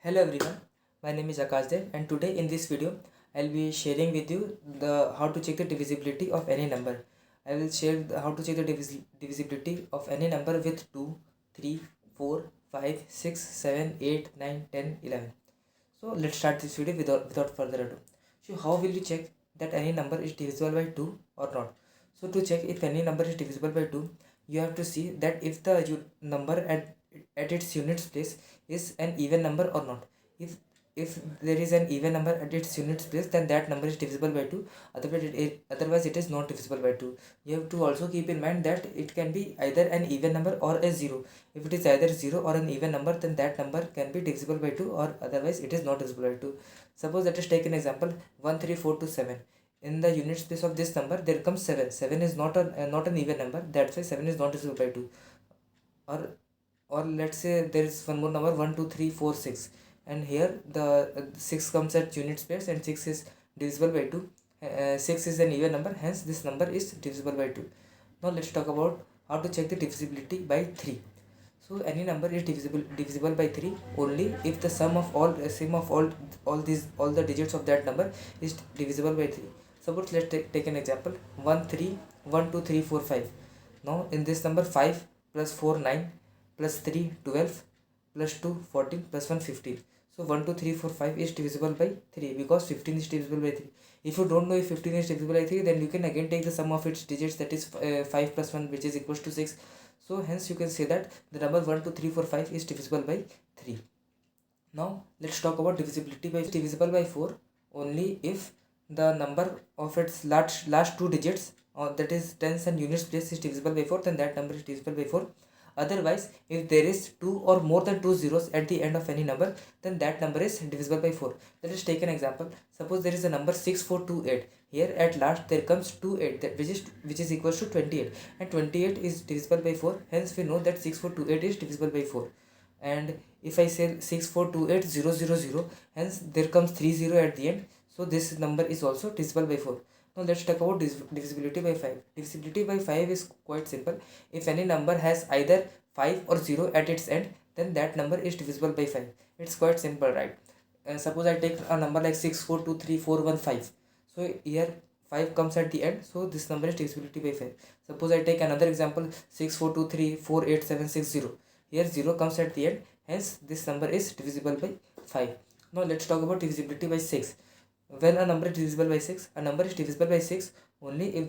Hello everyone, my name is Akash Dev and today in this video I'll be sharing with you the how to check the divisibility of any number. I will share how to check the divisibility of any number with 2, 3, 4, 5, 6, 7, 8, 9, 10, 11. So let's start this video without further ado. So how will you check that any number is divisible by 2 or not? So to check if any number is divisible by 2, you have to see that if the number at its units place is an even number or not. If there is an even number at its units place, then that number is divisible by 2. Otherwise it is not divisible by 2. You have to also keep in mind that it can be either an even number or a 0. If it is either 0 or an even number, then that number can be divisible by 2, or otherwise it is not divisible by 2. Suppose let us take an example 1, 3, 4 to 7. In the unit place of this number there comes 7. 7 is not an even number, that's why 7 is not divisible by 2. Or let's say there is one more number 1, 2, 3, 4, 6, and here the 6 comes at units place and 6 is divisible by 2. 6 is an even number, hence this number is divisible by 2. Now let's talk about how to check the divisibility by 3. So any number is divisible by 3 only if the sum of all the digits of that number is divisible by 3. Suppose let's take an example 1, 3, 1, 2, 3, 4, 5. Now in this number 5 plus 4 9 plus 3 12 plus 2 14 plus 1 15. So 1, 2, 3, 4, 5 is divisible by 3 because 15 is divisible by 3. If you don't know if 15 is divisible by 3, then you can again take the sum of its digits, that is 5 plus 1, which is equals to 6. So hence you can say that the number 1, 2, 3, 4, 5 is divisible by 3. Now let's talk about divisibility by divisible by 4 only if the number of its last two digits, that is tens and units place, is divisible by 4, then that number is divisible by 4. Otherwise, if there is 2 or more than 2 zeros at the end of any number, then that number is divisible by 4. Let us take an example. Suppose there is a number 6428. Here at last there comes 28, which is equals to 28, and 28 is divisible by 4. Hence we know that 6428 is divisible by 4. And if I say 6428000, hence there comes 30 at the end. So this number is also divisible by 4. Now let's talk about divisibility by 5. Divisibility by 5 is quite simple. If any number has either 5 or 0 at its end, then that number is divisible by 5. It's quite simple, right? Suppose I take a number like 6423415. So here 5 comes at the end, so this number is divisibility by 5. Suppose I take another example 642348760. Here 0 comes at the end, hence this number is divisible by 5. Now let's talk about divisibility by 6. When a number is divisible by 6, a number is divisible by 6 only if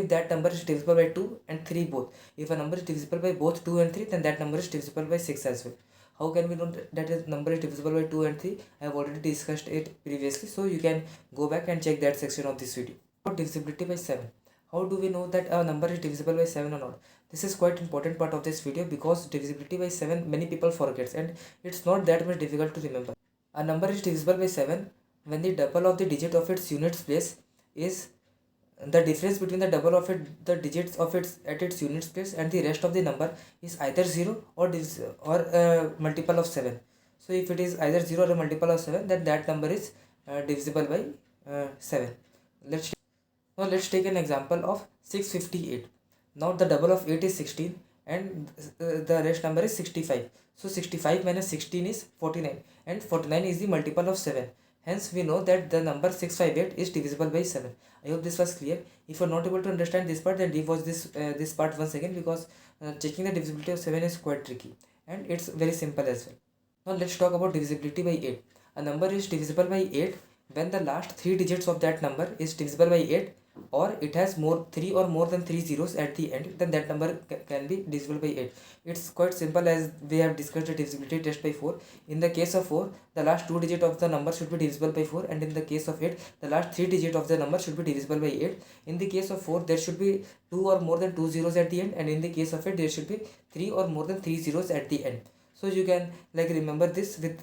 that number is divisible by 2 and 3 both. If a number is divisible by both 2 and 3, then that number is divisible by 6 as well. How can we know that a number is divisible by 2 and 3? I have already discussed it previously, so you can go back and check that section of this video. About divisibility by 7. How do we know that a number is divisible by 7 or not? This is quite important part of this video because divisibility by 7 many people forgets, and it's not that much difficult to remember. A number is divisible by 7 when the double of the digit of its units place is the difference between the double of the digits of its at its units place and the rest of the number is either 0 or a multiple of 7. So if it is either 0 or a multiple of 7, then that number is divisible by 7. Let's take an example of 658. Now the double of 8 is 16 and the rest number is 65. So 65 minus 16 is 49, and 49 is the multiple of 7. Hence we know that the number 658 is divisible by 7. I hope this was clear. If you are not able to understand this part, then rewatch this part once again, because checking the divisibility of 7 is quite tricky and it's very simple as well. Now let's talk about divisibility by 8. A number is divisible by 8 when the last 3 digits of that number is divisible by 8, or it has 3 or more than 3 zeros at the end, then that number can be divisible by 8. It's quite simple, as we have discussed the divisibility test by 4. In the case of 4, the last 2 digits of the number should be divisible by 4, and in the case of 8, the last 3 digits of the number should be divisible by 8. In the case of 4, there should be 2 or more than 2 zeros at the end, and in the case of 8, there should be 3 or more than 3 zeros at the end. So you can remember this with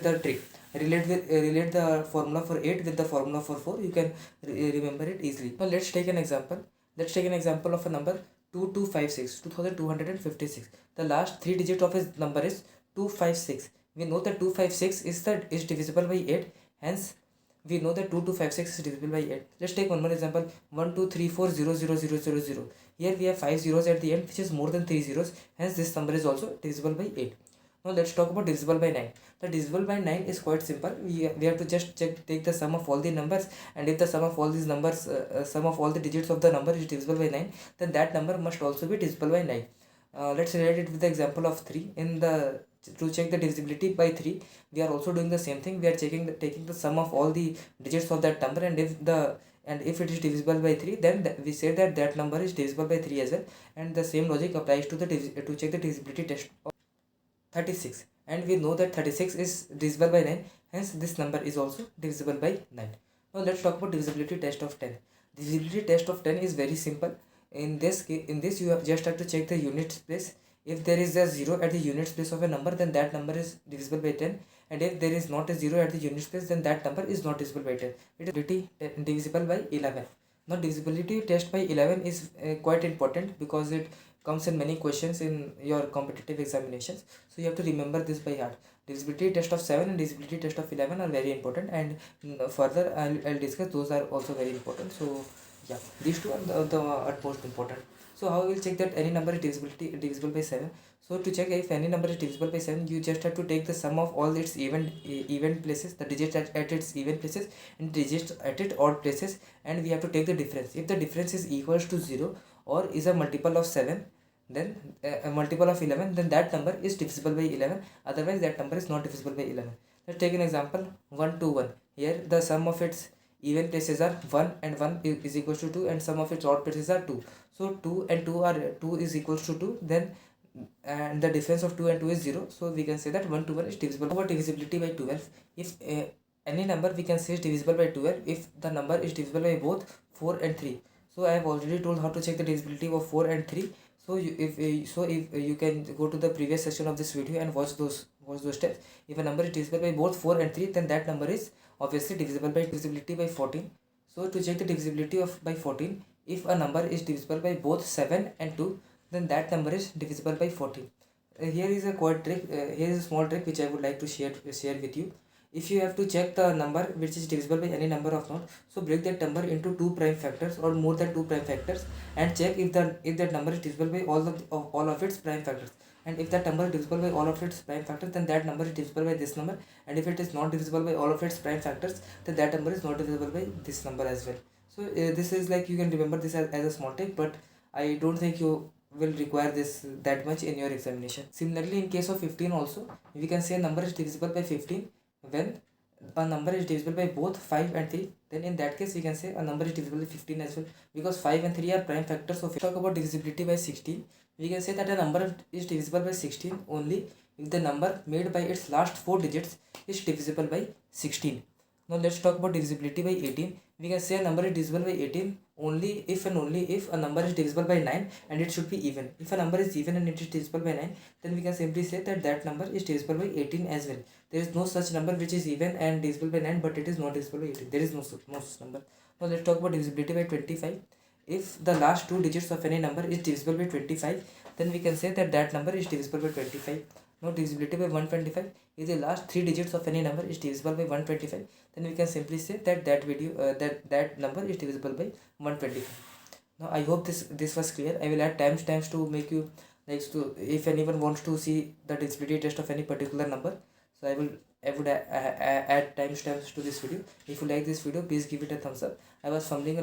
a trick. Relate the formula for 8 with the formula for 4. You can remember it easily. Now let's take an example. Let's take an example of a number 2256. The last 3 digits of his number is 256. We know that 256 is divisible by 8. Hence we know that 2256 is divisible by 8. Let's take one more example 123400000. Here we have 5 zeros at the end, which is more than 3 zeros. Hence this number is also divisible by 8. Now let's talk about divisible by 9. The divisible by 9 is quite simple. We have to just take the sum of all the numbers, and if the sum of all these numbers, sum of all the digits of the number is divisible by 9, then that number must also be divisible by 9. Let's relate it with the example of 3. To check the divisibility by 3, we are also doing the same thing. We are taking the sum of all the digits of that number, and if it is divisible by 3, then we say that that number is divisible by 3 as well. And the same logic applies to to check the divisibility test of 36, and we know that 36 is divisible by 9, hence this number is also divisible by 9. Now let's talk about divisibility test of 10. Divisibility test of 10 is very simple. In this you just have to check the units place. If there is a 0 at the units place of a number, then that number is divisible by 10, and if there is not a 0 at the units place, then that number is not divisible by 10. It is divisible by 11. Now divisibility test by 11 is quite important because it comes in many questions in your competitive examinations, so you have to remember this by heart. Divisibility test of 7 and divisibility test of 11 are very important, and further I'll discuss those are also very important. So yeah, these two are the utmost important. So how we will check that any number is divisible by 7? So to check if any number is divisible by 7, you just have to take the sum of all its even places, the digits at its even places and digits at its odd places, and we have to take the difference. If the difference is equals to 0 or is a multiple of 7, then a multiple of 11, then that number is divisible by 11, otherwise that number is not divisible by 11. Let's take an example. 1 2 1. Here the sum of its even places are 1 and 1 is equals to 2, and sum of its odd places are 2. So 2 and 2 are 2 is equals to 2, then and the difference of 2 and 2 is 0, so we can say that 1 to 1 is divisible. About divisibility by 12, if any number we can say is divisible by 12 if the number is divisible by both 4 and 3. So I have already told how to check the divisibility of 4 and 3. So if you can go to the previous session of this video and watch those steps. If a number is divisible by both 4 and 3, then that number is obviously divisible by divisibility by 14. So to check the divisibility of by 14, if a number is divisible by both 7 and 2, then that number is divisible by 14. Here is a quite trick. Here is a small trick which I would like to share with you. If you have to check the number which is divisible by any number of note, so break that number into 2 prime factors or more than 2 prime factors, and check if that number is divisible by all of its prime factors. And if that number is divisible by all of its prime factors, then that number is divisible by this number. And if it is not divisible by all of its prime factors, then that number is not divisible by this number as well. So this is like, you can remember this as a small tip, but I don't think you will require this that much in your examination. Similarly, in case of 15 also, we can say a number is divisible by 15 when a number is divisible by both 5 and 3. Then in that case we can say a number is divisible by 15 as well, because 5 and 3 are prime factors. So if we talk about divisibility by 16, we can say that a number is divisible by 16 only if the number made by its last 4 digits is divisible by 16. Now let's talk about divisibility by 18. We can say a number is divisible by 18 only if and only if a number is divisible by 9 and it should be even. If a number is even and it is divisible by 9, then we can simply say that that number is divisible by 18 as well. There is no such number which is even and divisible by 9 but it is not divisible by 18. There is no such number. Now let's talk about divisibility by 25. If the last 2 digits of any number is divisible by 25, then we can say that that number is divisible by 25. Now divisibility by 125, if the last 3 digits of any number is divisible by 125, then we can simply say that that number is divisible by 125. Now I hope this was clear. I will add timestamps to make you if anyone wants to see the divisibility test of any particular number. So I would add timestamps to this video. If you like this video, please give it a thumbs up. I was fumbling